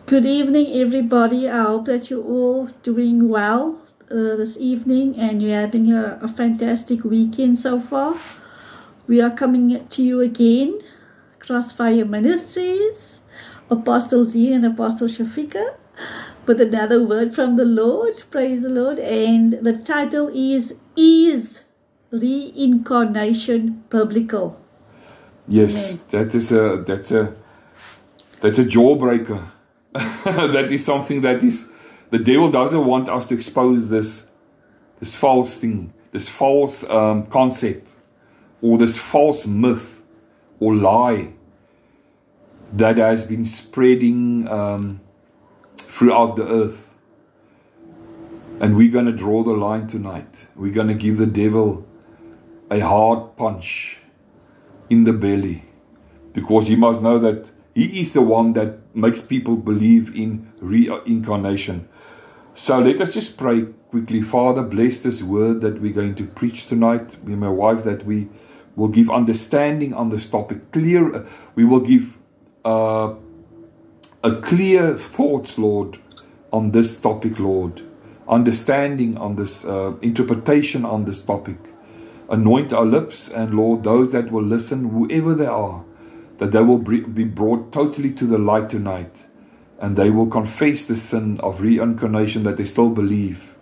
Good evening, everybody. I hope that you're all doing well this evening and you're having a fantastic weekend so far. We are coming to you again, Crossfire Ministries, Apostle Dean and Apostle Shafika, with another word from the Lord. Praise the Lord. And the title is Reincarnation Biblical? Yes, Amen. that's a jawbreaker. That is something that is, the devil doesn't want us to expose this false thing, this false concept, or this false myth or lie that has been spreading throughout the earth. And we're going to draw the line tonight. We're going to give the devil a hard punch in the belly, because he must know that he is the one that makes people believe in reincarnation. So let us just pray quickly. Father, bless this word that we're going to preach tonight. Me and my wife, that we will give understanding on this topic. We will give a clear thoughts, Lord, on this topic, Lord. Understanding on this, interpretation on this topic. Anoint our lips, and Lord, those that will listen, whoever they are, that they will be brought totally to the light tonight, and they will confess the sin of reincarnation that they still believe,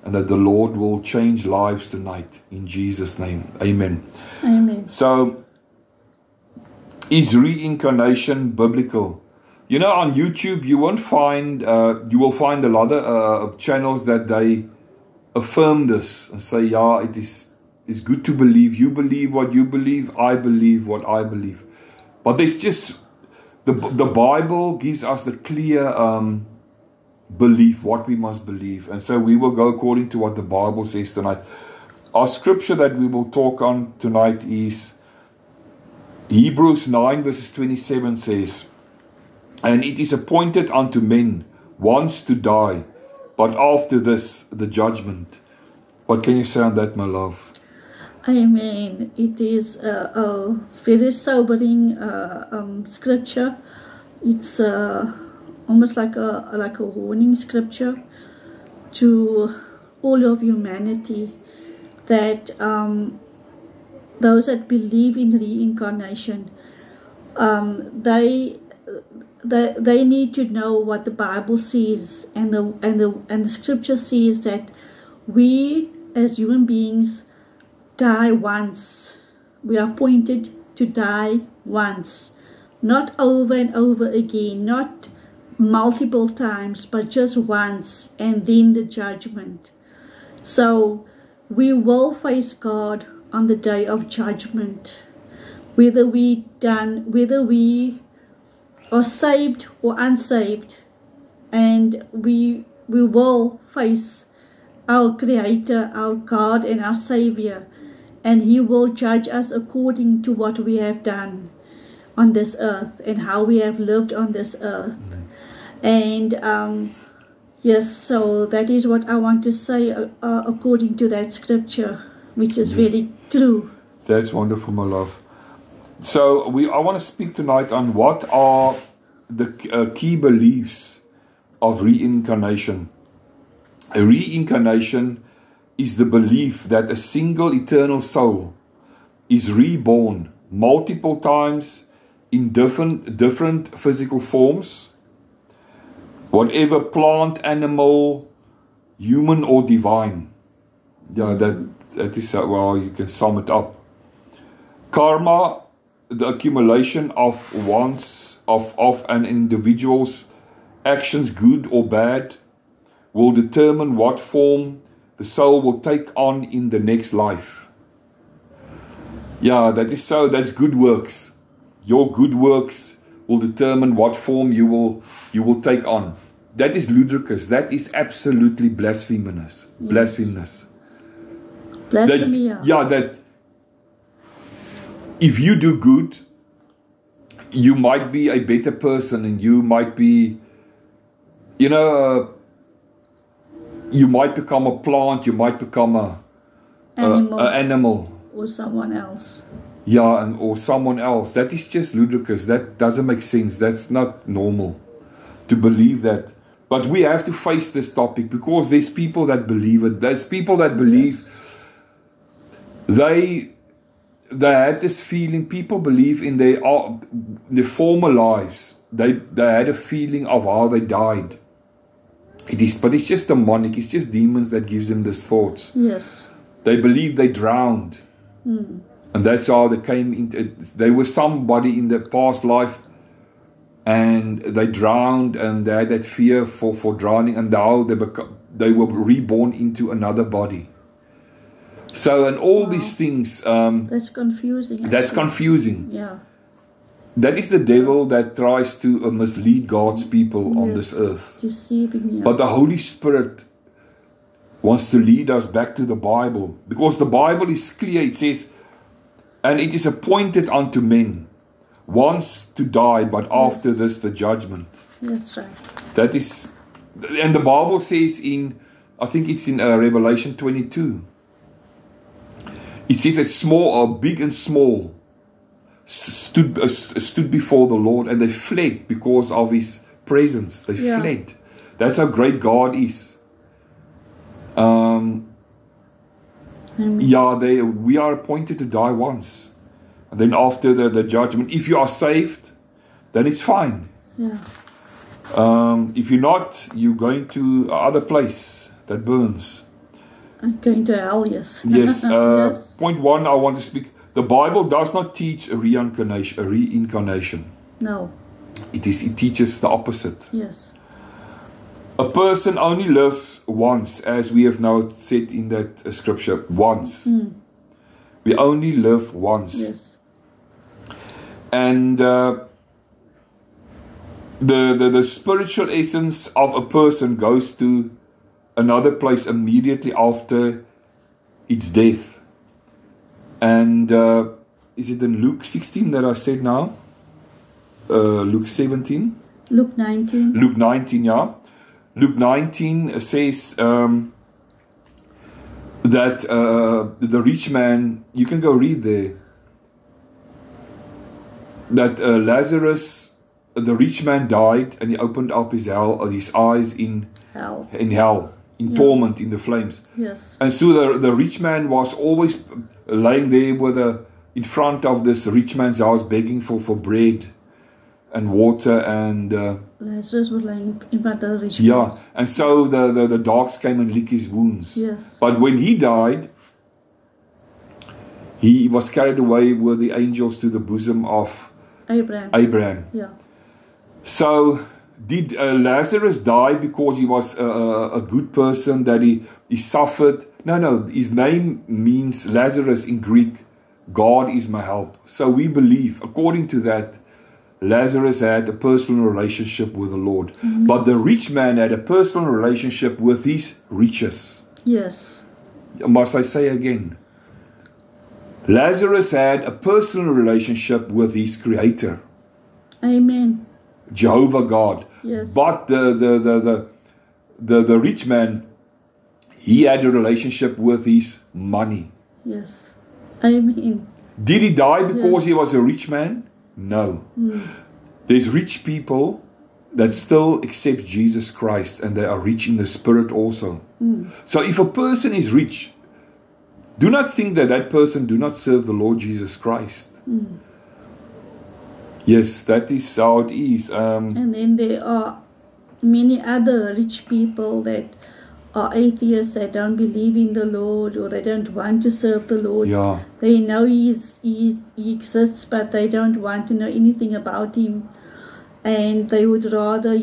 and that the Lord will change lives tonight, in Jesus' name. Amen. Amen. So, is reincarnation biblical? You know, on YouTube you won't find, you will find a lot of channels that they affirm this and say, yeah, it's good to believe. You believe what you believe, I believe what I believe. But there's just, the Bible gives us the clear belief, what we must believe. And so we will go according to what the Bible says tonight. Our scripture that we will talk on tonight is Hebrews 9 verses 27 says, "And it is appointed unto men once to die, but after this the judgment." What can you say on that, my love? Amen. It is a very sobering scripture. It's almost like a warning scripture to all of humanity, that those that believe in reincarnation, they need to know what the Bible says, and the scripture says that we as human beings die once. We are appointed to die once, not over and over again, not multiple times, but just once, and then the judgment. So we will face God on the day of judgment, whether we are saved or unsaved, and we will face our Creator, our God and our Savior, and He will judge us according to what we have done on this earth and how we have lived on this earth. And yes, so that is what I want to say according to that scripture, which is very true. That's wonderful, my love. So I want to speak tonight on what are the key beliefs of reincarnation. Reincarnation is the belief that a single eternal soul is reborn multiple times in different physical forms, whatever plant, animal, human or divine. Yeah, that is how you can sum it up. Karma, the accumulation of an individual's actions, good or bad, will determine what form the soul will take on in the next life. Yeah, that's good works. Your good works will determine what form you will take on. That is ludicrous. That is absolutely blasphemous. Yes. Blasphemous. Blasphemy. That if you do good, you might be a better person, and you might be, you might become a plant, you might become an animal. Or someone else. Yeah, or someone else. That is just ludicrous. That doesn't make sense. That's not normal. to believe that. But we have to face this topic, because there's people that believe it. There's people that believe they had this feeling. People believe in their former lives. They had a feeling of how they died. But it's just demonic. It's just demons that gives them these thoughts. Yes. They believe they drowned. And that's how they came into. They were somebody in their past life, and they drowned, and they had that fear for drowning, and now they were reborn into another body. So, and all these things. That's confusing. That's confusing. Yeah. That is the devil that tries to mislead God's people on this earth. Deceiving. Yeah. But the Holy Spirit wants to lead us back to the Bible, because the Bible is clear. It says, and it is appointed unto men once to die, but after this the judgment. That's right. That is, and the Bible says I think it's in Revelation 22. It says that small, big and small, stood before the Lord, and they fled because of His presence. They fled. That's how great God is. We are appointed to die once, and then after the judgment, if you are saved, then it's fine. Yeah. If you're not, you're going to other place that burns. I'm going to hell, yes. Yes. Yes. Point one, I want to speak. The Bible does not teach a reincarnation. No. It teaches the opposite. Yes. A person only lives once, as we have now said in that scripture. Once. We only live once. Yes. And the spiritual essence of a person goes to another place immediately after its death. And is it in Luke 16 that I said now? Luke 17? Luke 19. Luke 19, yeah. Luke 19 says that the rich man, you can go read there, that Lazarus, the rich man died, and he opened up his eyes in hell, in torment, in the flames. Yes. And so the rich man was always laying there in front of this rich man's house, begging for bread and water, and Lazarus was lying in front of the rich man. Yeah, and so the dogs came and licked his wounds. Yes. But when he died, he was carried away with the angels to the bosom of Abraham. Yeah. So did Lazarus die because he was a good person, that he suffered? No, his name means Lazarus in Greek, God is my help. So we believe, according to that, Lazarus had a personal relationship with the Lord. But the rich man had a personal relationship with his riches. Yes. Must I say again? Lazarus had a personal relationship with his Creator. Amen. Jehovah God. Yes. But the rich man, he had a relationship with his money. Yes. Amen. Did he die because he was a rich man? No. There's rich people that still accept Jesus Christ, and they are rich in the spirit also. So if a person is rich, do not think that person do not serve the Lord Jesus Christ. Yes, that is how it is. And then there are many other rich people that are atheists, that don't believe in the Lord, or they don't want to serve the Lord. Yeah. They know he exists, but they don't want to know anything about Him. And they would rather,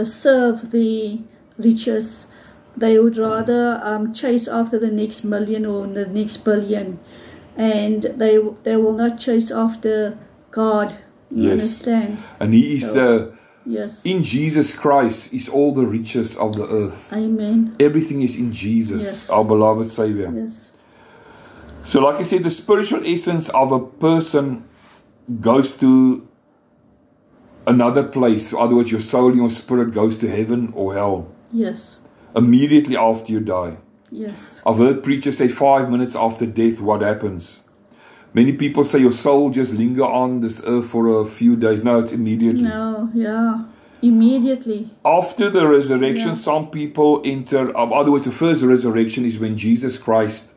serve the riches. They would rather chase after the next million or the next billion. And they will not chase after God. You understand? And He is Yes. In Jesus Christ is all the riches of the earth. Amen. Everything is in Jesus, our beloved Savior. Yes. So like I said, the spiritual essence of a person goes to another place. In other words, your soul and your spirit goes to heaven or hell. Yes. Immediately after you die. Yes. I've heard preachers say 5 minutes after death, what happens? Many people say your soul just linger on this earth for a few days. No, it's immediately. No, yeah. Immediately. After the resurrection, Yeah. some people enter. In other words, the first resurrection is when Jesus Christ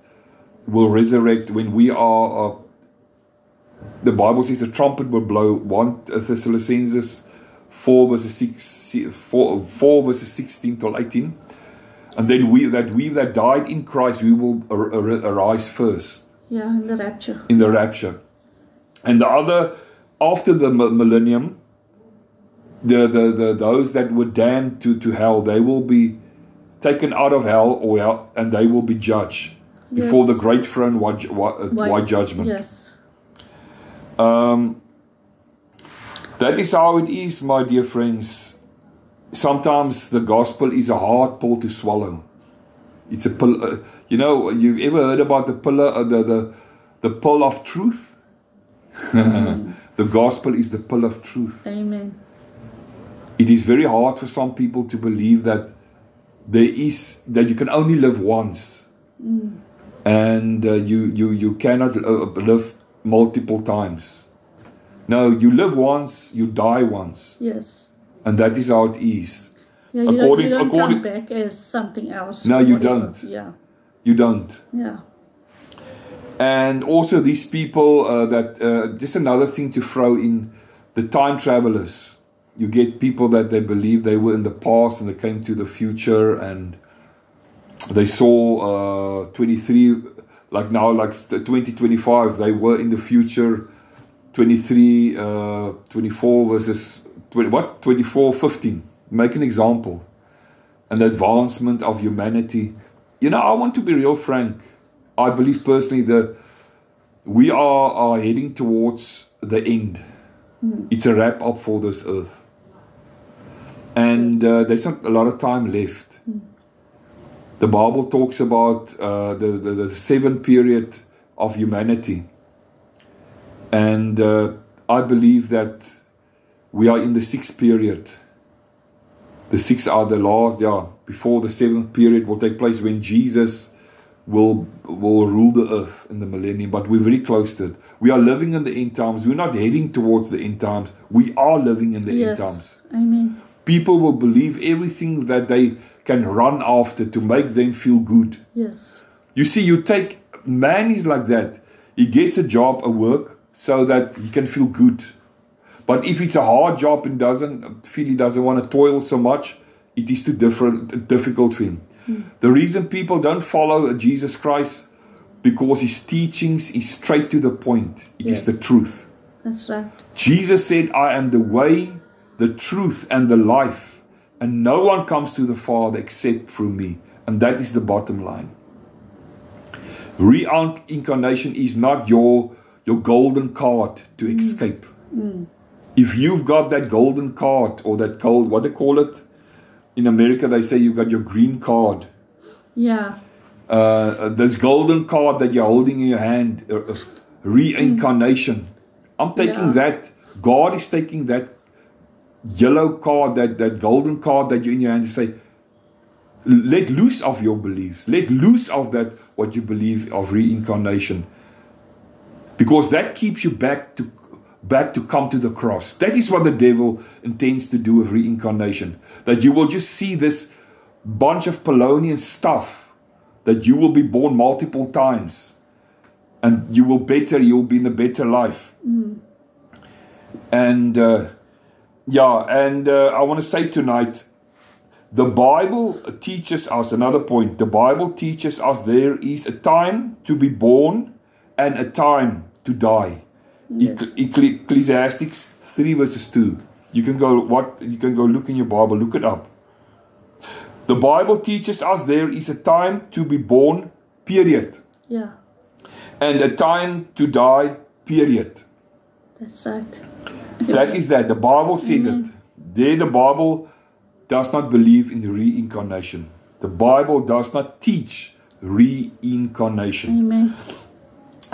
will resurrect. When we are, the Bible says the trumpet will blow. 1 Thessalonians 4 verses 4 verses 16 till 18. And then we that died in Christ, we will arise first. Yeah, in the rapture. In the rapture. And the other, after the millennium, those that were damned to hell, they will be taken out of hell, and they will be judged before the great throne, white judgment. Yes. That is how it is, my dear friends. Sometimes the gospel is a hard pill to swallow. It's a pill. You've ever heard about the pillar, the pill of truth? The gospel is the pill of truth. Amen. It is very hard for some people to believe that that you can only live once, and you cannot live multiple times. No, you live once, you die once. Yes. And that is how it is. Yeah, you don't come back as something else. No, you whatever. don't. Yeah. You don't. Yeah. And also these people just another thing to throw in, the time travelers. You get people that they believe they were in the past and they came to the future, and they saw 23, like now, like 2025, they were in the future. 23, 24 versus 24:15. Make an example. And the advancement of humanity. I want to be real frank. I believe personally that we are heading towards the end. It's a wrap up for this earth. And there's not a lot of time left. The Bible talks about the 7th period of humanity. And I believe that we are in the 6th period. The 6 are the last, before the 7th period will take place, when Jesus will rule the earth in the millennium. But we're very close to it. We are living in the end times. We're not heading towards the end times. We are living in the end times. Amen. People will believe everything that they can run after to make them feel good. Yes. You see, man is like that. He gets a job, a work, so that he can feel good. But if it's a hard job and he doesn't want to toil so much, it is too difficult for him. The reason people don't follow Jesus Christ, because his teachings is straight to the point. It is the truth. That's right. Jesus said, I am the way, the truth, and the life, and no one comes to the Father except through me. And that is the bottom line. Reincarnation is not your golden card to escape. If you've got that golden card, or that gold, what they call it? In America, they say you've got your green card. Yeah. This golden card that you're holding in your hand, reincarnation. I'm taking that. God is taking that yellow card, that golden card that you're in your hand, to say, let loose of your beliefs. Let loose of that, what you believe of reincarnation. Because that keeps you back to come to the cross. That is what the devil intends to do with reincarnation. That you will just see this bunch of Polonian stuff, that you will be born multiple times, and you'll be in a better life. And I want to say tonight, the Bible teaches us, another point, the Bible teaches us there is a time to be born and a time to die. Yes. Ecclesiastes 3 verses 2. You can go look in your Bible, look it up. The Bible teaches us there is a time to be born, period. Yeah. And a time to die, period. That's right. That is that. The Bible says it. There the Bible does not believe in reincarnation. The Bible does not teach reincarnation. Amen.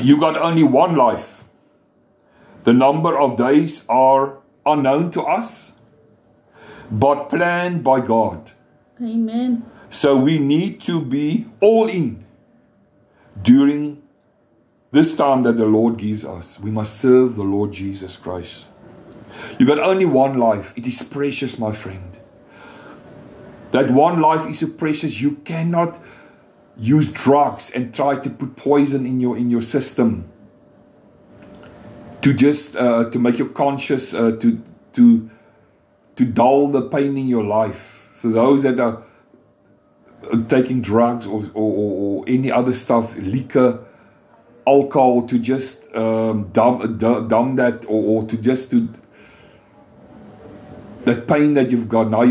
You got only one life. The number of days are unknown to us, but planned by God. Amen. So we need to be all in during this time that the Lord gives us. We must serve the Lord Jesus Christ. You got only one life. It is precious, my friend. That one life is so precious. You cannot use drugs and try to put poison in your system to just to make your conscience to dull the pain in your life. For those that are taking drugs or any other stuff, liquor, alcohol, to just dumb that or to just to that pain that you've got now,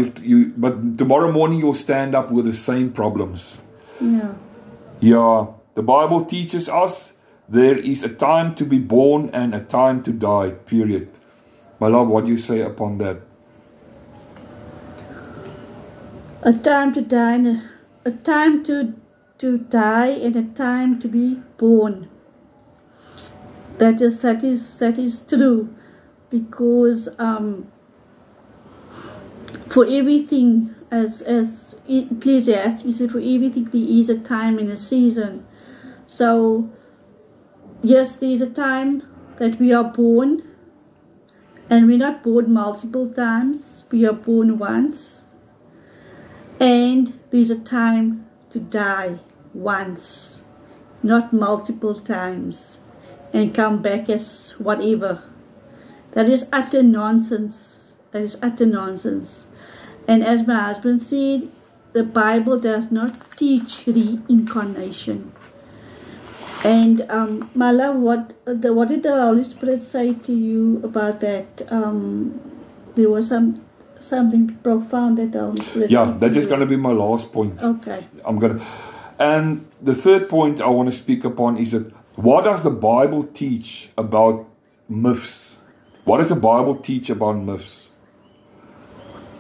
but tomorrow morning you'll stand up with the same problems. Yeah. The Bible teaches us there is a time to be born and a time to die, period. My love, what do you say upon that? A time to die and a time to die and a time to be born. That is true, because for everything, as Ecclesiastes said, for everything there is a time and a season. So yes, there is a time that we are born, and we're not born multiple times. We are born once, and there's a time to die once, not multiple times, and come back as whatever. That is utter nonsense. That is utter nonsense. And as my husband said, the Bible does not teach reincarnation. And my love, what did the Holy Spirit say to you about that? There was something profound that the Holy Spirit said that is going to be my last point. Okay. And the third point I want to speak upon is that what does the Bible teach about myths? What does the Bible teach about myths?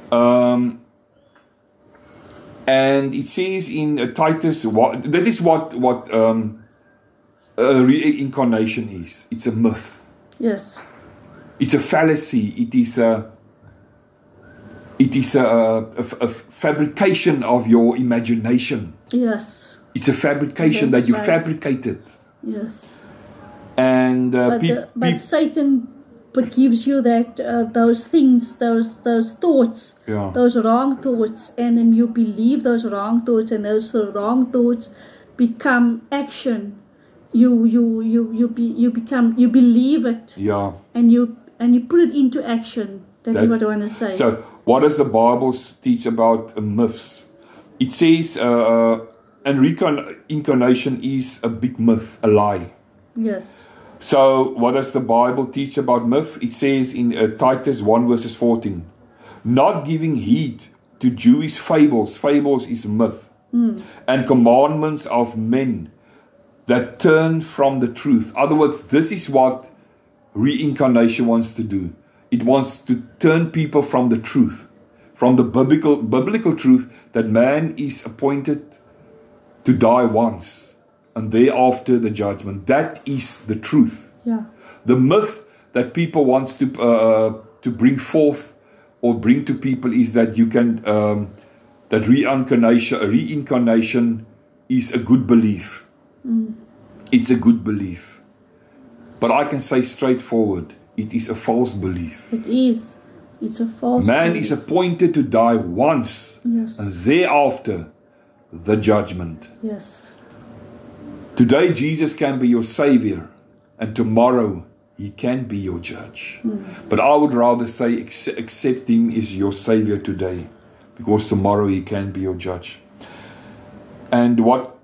And it says in Titus, that is what reincarnation is. It's a myth. Yes. It's a fallacy. It is a fabrication of your imagination. Yes. It's a fabrication that you fabricated. Yes. And but Satan gives you that those things, those thoughts, those wrong thoughts, and then you believe those wrong thoughts, and those wrong thoughts become action. You believe it. Yeah. And you put it into action. That's what I want to say. So, what does the Bible teach about myths? It says, and reincarnation is a big myth, a lie. Yes. So, what does the Bible teach about myth? It says in Titus 1 verses 14, not giving heed to Jewish fables. Fables is myth. And commandments of men that turn from the truth. In other words, this is what reincarnation wants to do. It wants to turn people from the truth, from the biblical truth that man is appointed to die once, and thereafter the judgment. That is the truth. Yeah. The myth that people wants to bring forth or bring to people is that you can that reincarnation is a good belief. It's a good belief. But I can say straightforward, it is a false belief. It is. It's a false Man belief. is appointed to die once, yes, and thereafter the judgment. Yes. Today Jesus can be your Savior, and tomorrow He can be your judge. But I would rather say accept Him as your Savior today, because tomorrow He can be your judge. And what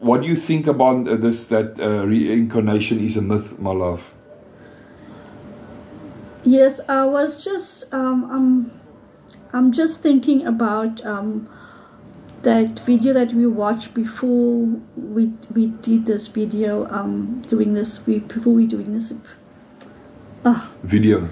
do you think about this, that reincarnation is a myth, my love? Yes, I was just I'm just thinking about that video that we watched before we did this video, before we doing this video.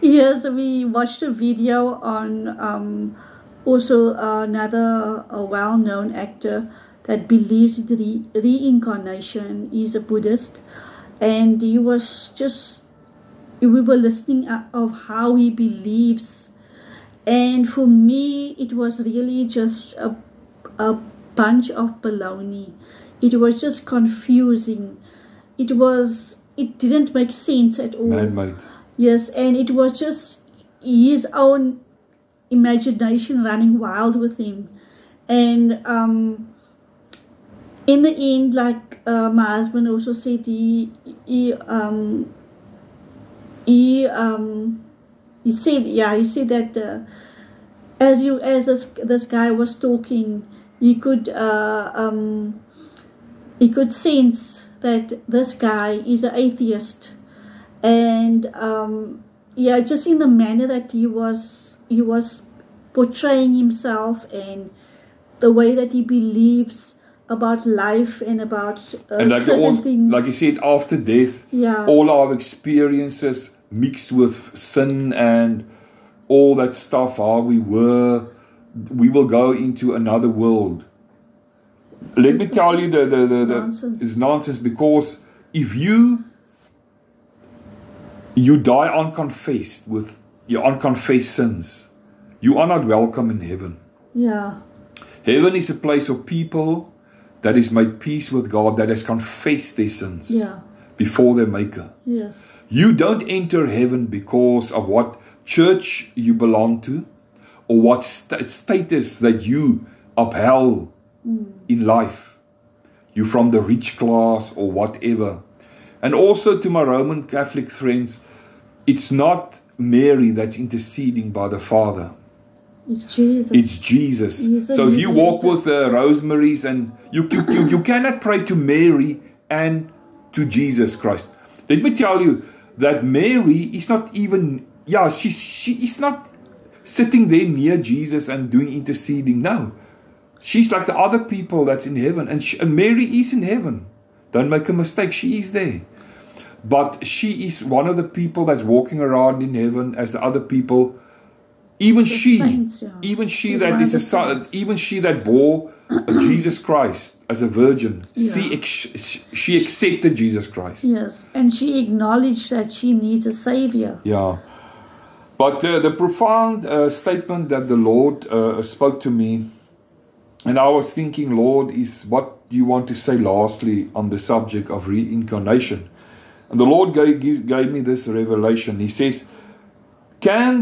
Yes, we watched a video on also another well-known actor that believes in reincarnation. He's a Buddhist, and we were listening of how he believes. And for me, it was really just a bunch of baloney. It was just confusing. It didn't make sense at all. Man-made. Yes, and it was just his own imagination running wild with him. And in the end, like my husband also said, he said, yeah, he said that as this guy was talking, he could sense that this guy is an atheist, and yeah, just in the manner that he was portraying himself and the way that he believes about life and about and like certain things. Like you said, after death, Yeah. all our experiences mixed with sin and all that stuff, how we will go into another world. Let me tell you, it's nonsense, because if you die unconfessed with your unconfessed sins, you are not welcome in heaven. Yeah. Heaven is a place of people that is made peace with God, that has confessed their sins before their Maker. Yes. You don't enter heaven because of what church you belong to or what status that you upheld in life. You from the rich class or whatever. And also to my Roman Catholic friends, it's not Mary that's interceding by the Father. It's Jesus. It's Jesus. So if you walk with Rosemary's, and you cannot pray to Mary and to Jesus Christ. Let me tell you that Mary is not even, she is not sitting there near Jesus and doing interceding. No. She's like the other people that's in heaven. And Mary is in heaven. Don't make a mistake. She is there. But she is one of the people that's walking around in heaven as the other people. Even she, saints, even she that is a son, even she that bore Jesus Christ as a virgin, she accepted Jesus Christ. Yes, and she acknowledged that she needs a savior. Yeah, but the profound statement that the Lord spoke to me, and I was thinking, Lord, is what do you want to say lastly on the subject of reincarnation? And the Lord gave me this revelation. He says, can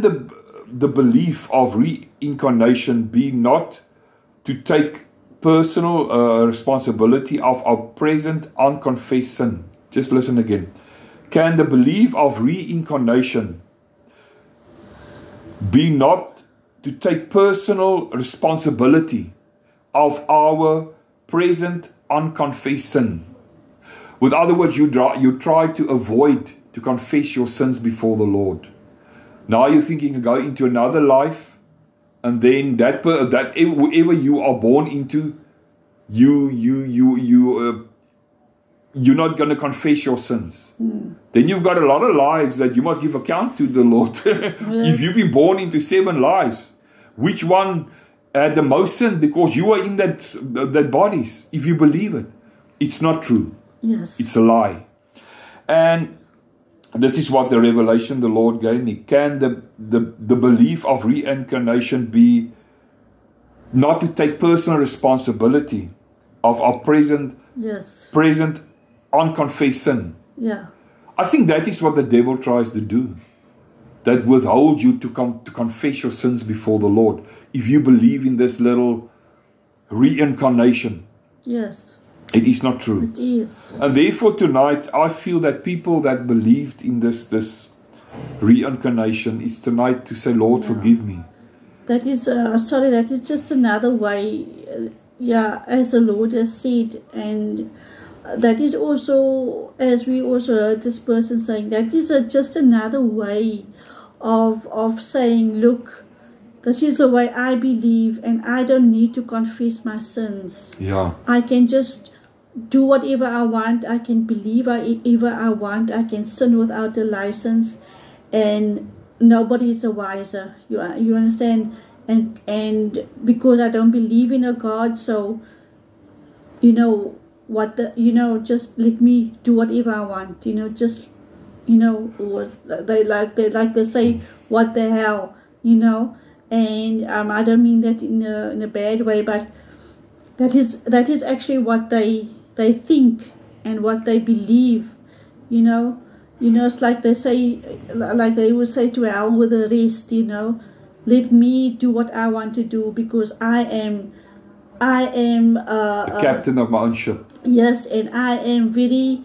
the belief of reincarnation be not to take personal responsibility of our present unconfessed sin? Just listen again. Can the belief of reincarnation be not to take personal responsibility of our present unconfessed sin? With other words, you try to avoid to confess your sins before the Lord. Now you're thinking of going into another life, and then that whoever you are born into, you're not going to confess your sins. Then you've got a lot of lives that you must give account to the Lord. If you've been born into 7 lives, which one had the most sin? Because you are in that bodies. If you believe it, it's not true. Yes, it's a lie. And this is what the revelation the Lord gave me. Can the belief of reincarnation be not to take personal responsibility of our present unconfessed sin? Yeah. I think that is what the devil tries to do. That withholds you to confess your sins before the Lord. If you believe in this little reincarnation. Yes. It is not true. It is. And therefore tonight, I feel that people that believed in this reincarnation, is tonight to say, Lord, forgive me. That is, that is just another way, as the Lord has said. And that is also, as we also heard this person saying, that is just another way of saying, look, this is the way I believe, and I don't need to confess my sins. Yeah. I can just do whatever I want. I can believe whatever I want. I can sin without a license, and nobody is the wiser. You understand? And because I don't believe in a God, so just let me do whatever I want. They say, what the hell, And I don't mean that in a bad way, but that is actually what they think and what they believe, You know, it's like they say, like they would say to hell with the rest, you know, let me do what I want to do because I am The captain of my own ship. yes, and I am very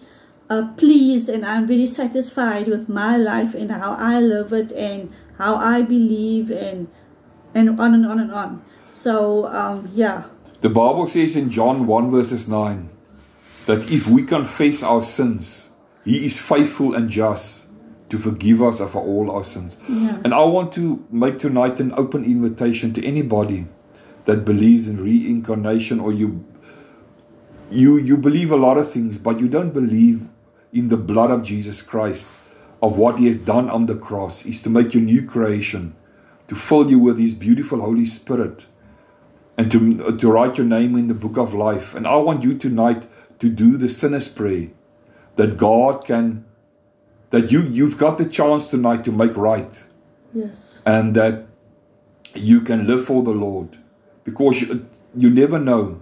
pleased and I'm very satisfied with my life and how I live it and how I believe and on and on and on. So yeah. The Bible says in John 1 verses 9 that if we confess our sins, He is faithful and just to forgive us of all our sins. Yeah. And I want to make tonight an open invitation to anybody that believes in reincarnation, or you believe a lot of things, but you don't believe in the blood of Jesus Christ, of what He has done on the cross, is to make you new creation, to fill you with His beautiful Holy Spirit, and to write your name in the book of life. And I want you tonight to do the sinner's prayer, that God can, that you've got the chance tonight to make right. Yes. And that you can live for the Lord, because you never know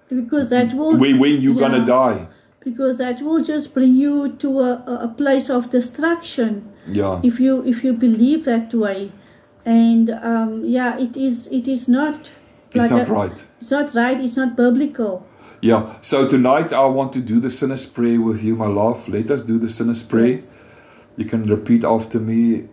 Because that will when you're gonna die. Because that will just bring you to a place of destruction. Yeah. If you believe that way, and yeah, it is not. It's not right. It's not right. It's not biblical. Yeah. So tonight I want to do the sinner's prayer with you, my love. Let us do the sinner's prayer. Yes. You can repeat after me.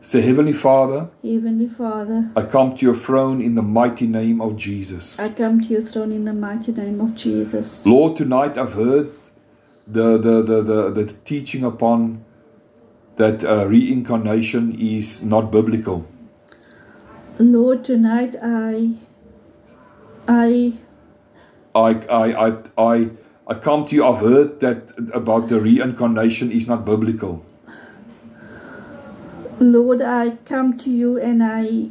Say, Heavenly Father, Heavenly Father, I come to your throne in the mighty name of Jesus. I come to your throne in the mighty name of Jesus. Lord, tonight I've heard the teaching upon that reincarnation is not biblical. Lord, tonight I come to you. I've heard that about the reincarnation is not biblical. Lord, I come to you and I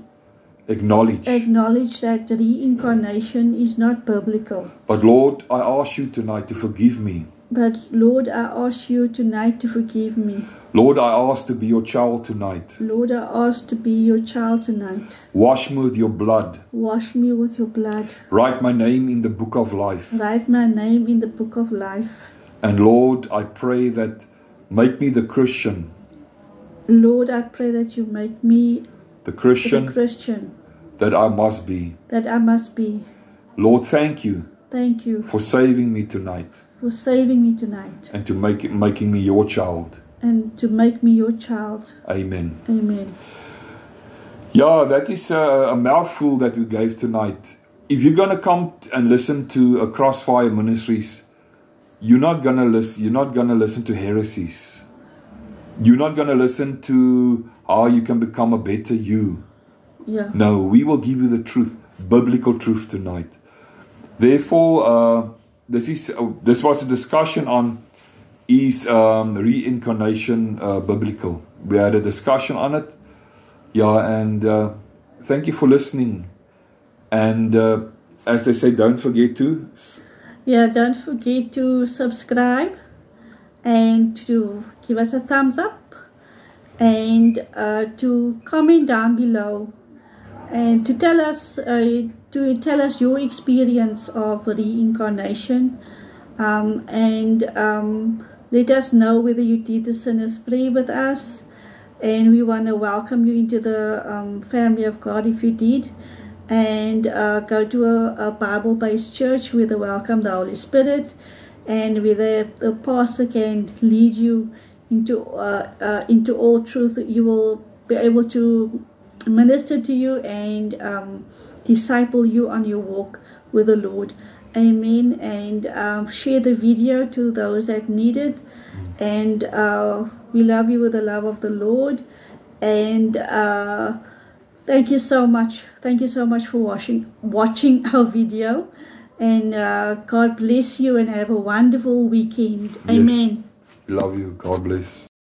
acknowledge that reincarnation is not biblical. But Lord, I ask you tonight to forgive me. But Lord, I ask you tonight to forgive me. Lord, I ask to be your child tonight. Lord, I ask to be your child tonight. Wash me with your blood. Wash me with your blood. Write my name in the book of life. Write my name in the book of life. And Lord, I pray that make me the Christian. Lord, I pray that you make me the Christian that I must be. That I must be. Lord, thank you. Thank you for saving me tonight. For saving me tonight. And to making me your child. And to make me your child. Amen. Amen. Yeah, that is a mouthful that we gave tonight. If you're gonna come and listen to Crossfire Ministries, you're not gonna listen to heresies. You're not gonna listen to how you can become a better you. Yeah. No, we will give you the truth, biblical truth tonight. Therefore, this was a discussion on is reincarnation biblical. We had a discussion on it. Yeah, and thank you for listening. And as they say, don't forget to. Yeah, don't forget to subscribe and to give us a thumbs up and to comment down below and to tell us your experience of reincarnation, and let us know whether you did the sinner's prayer with us, and we want to welcome you into the family of God if you did, and go to a Bible-based church where they welcome the Holy Spirit, and where the pastor can lead you into all truth. You will be able to minister to you and disciple you on your walk with the Lord. Amen. And share the video to those that need it. And we love you with the love of the Lord. And thank you so much. Thank you so much for watching our video. And God bless you and have a wonderful weekend. Amen. Yes. Love you. God bless.